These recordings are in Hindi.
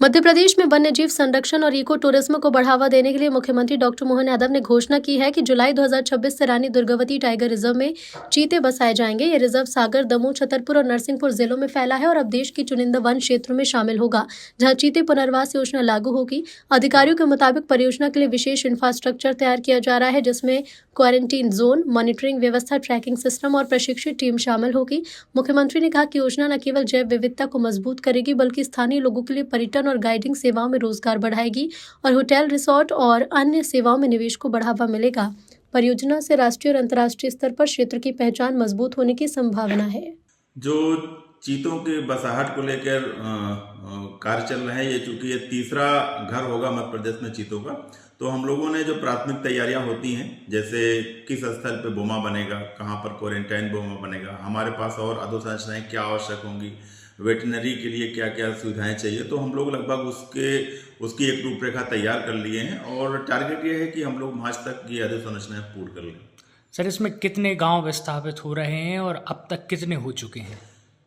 मध्य प्रदेश में वन्यजीव संरक्षण और इको टूरिज्म को बढ़ावा देने के लिए मुख्यमंत्री डॉक्टर मोहन यादव ने घोषणा की है कि जुलाई 2026 से रानी दुर्गावती टाइगर रिजर्व में चीते बसाए जाएंगे। ये रिजर्व सागर, दमोह, छतरपुर और नरसिंहपुर जिलों में फैला है और अब देश की चुनिंदा वन क्षेत्रों में शामिल होगा, जहां चीते पुनर्वास योजना लागू होगी। अधिकारियों के मुताबिक परियोजना के लिए विशेष इंफ्रास्ट्रक्चर तैयार किया जा रहा है, जिसमें क्वारंटीन जोन, मॉनिटरिंग व्यवस्था, ट्रैकिंग सिस्टम और प्रशिक्षित टीम शामिल होगी। मुख्यमंत्री ने कहा कि योजना न केवल जैव विविधता को मजबूत करेगी, बल्कि स्थानीय लोगों के लिए पर्यटन और गाइडिंग सेवाओं में रोजगार बढ़ाएगी और होटल, रिसोर्ट और अन्य सेवाओं में निवेश को बढ़ावा मिलेगा। परियोजना से राष्ट्रीय और अंतर्राष्ट्रीय स्तर पर क्षेत्र की पहचान मजबूत होने की संभावना है। जो चीतों के बसाहट को लेकर कार्य चल रहे हैं, ये चूंकि ये तीसरा घर होगा मध्य प्रदेश में चीतों का, तो हम लोगों ने जो प्राथमिक तैयारियां होती हैं, जैसे किस स्थल पे बोमा बनेगा, कहाँ पर क्वारंटाइन बोमा बनेगा, हमारे पास और अधोसंरचनाएं क्या आवश्यक होंगी, वेटनरी के लिए क्या क्या सुविधाएं चाहिए, तो हम लोग लगभग उसकी एक रूपरेखा तैयार कर लिए हैं और टारगेट ये है कि हम लोग मार्च तक ये अधोसंरचनाएं पूर्ण कर लें। सर, इसमें कितने गांव विस्थापित हो रहे हैं और अब तक कितने हो चुके हैं?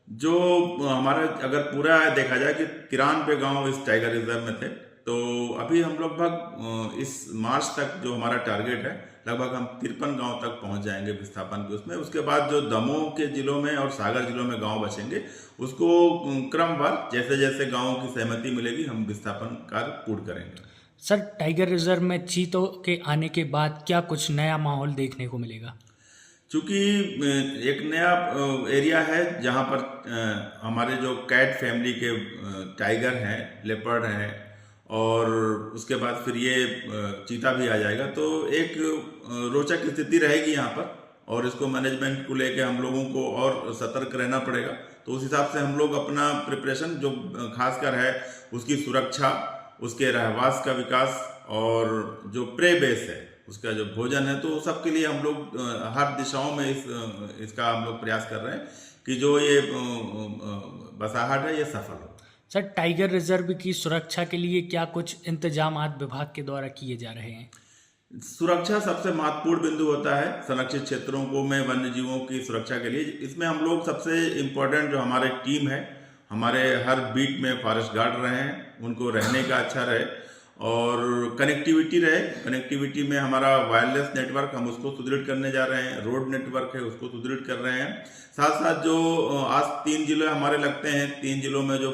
जो हमारा अगर पूरा देखा जाए कि 93 गांव इस टाइगर रिजर्व में थे, तो अभी हम लगभग इस मार्च तक जो हमारा टारगेट है, लगभग हम 53 गांव तक पहुंच जाएंगे विस्थापन के उसमें। उसके बाद जो दमोह के जिलों में और सागर जिलों में गांव बचेंगे, उसको क्रमवार जैसे जैसे गांवों की सहमति मिलेगी हम विस्थापन कार्य पूर्ण करेंगे। सर, टाइगर रिजर्व में चीतों के आने के बाद क्या कुछ नया माहौल देखने को मिलेगा? चूँकि एक नया एरिया है जहाँ पर हमारे जो कैट फैमिली के टाइगर हैं, लेपर्ड हैं और उसके बाद फिर ये चीता भी आ जाएगा, तो एक रोचक स्थिति रहेगी यहाँ पर और इसको मैनेजमेंट को लेके हम लोगों को और सतर्क रहना पड़ेगा। तो उस हिसाब से हम लोग अपना प्रिपरेशन जो खासकर है उसकी सुरक्षा, उसके रहवास का विकास और जो प्रे बेस है उसका जो भोजन है, तो सबके लिए हम लोग हर दिशाओं में इसका हम लोग प्रयास कर रहे हैं कि जो ये बसाहट है ये सफल हो। सर, टाइगर रिजर्व की सुरक्षा के लिए क्या कुछ इंतजामात विभाग के द्वारा किए जा रहे हैं? सुरक्षा सबसे महत्वपूर्ण बिंदु होता है संरक्षित क्षेत्रों को में वन्य जीवों की सुरक्षा के लिए। इसमें हम लोग सबसे इम्पोर्टेंट जो हमारे टीम है, हमारे हर बीट में फॉरेस्ट गार्ड रहे हैं, उनको रहने का अच्छा रहे और कनेक्टिविटी रहे। कनेक्टिविटी में हमारा वायरलेस नेटवर्क हम उसको सुदृढ़ करने जा रहे हैं, रोड नेटवर्क है उसको सुदृढ़ कर रहे हैं। साथ साथ जो आज 3 जिले हमारे लगते हैं, 3 जिलों में जो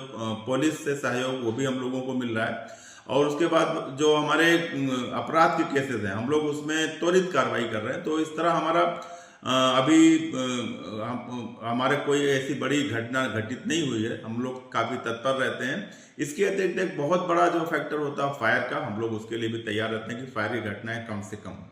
पुलिस से सहयोग वो भी हम लोगों को मिल रहा है और उसके बाद जो हमारे अपराध के केसेस हैं हम लोग उसमें त्वरित कार्रवाई कर रहे हैं। तो इस तरह हमारा अभी हमारे कोई ऐसी बड़ी घटना घटित नहीं हुई है, हम लोग काफ़ी तत्पर रहते हैं। इसके अतिरिक्त एक बहुत बड़ा जो फैक्टर होता है फायर का, हम लोग उसके लिए भी तैयार रहते हैं कि फायर की घटनाएं कम से कम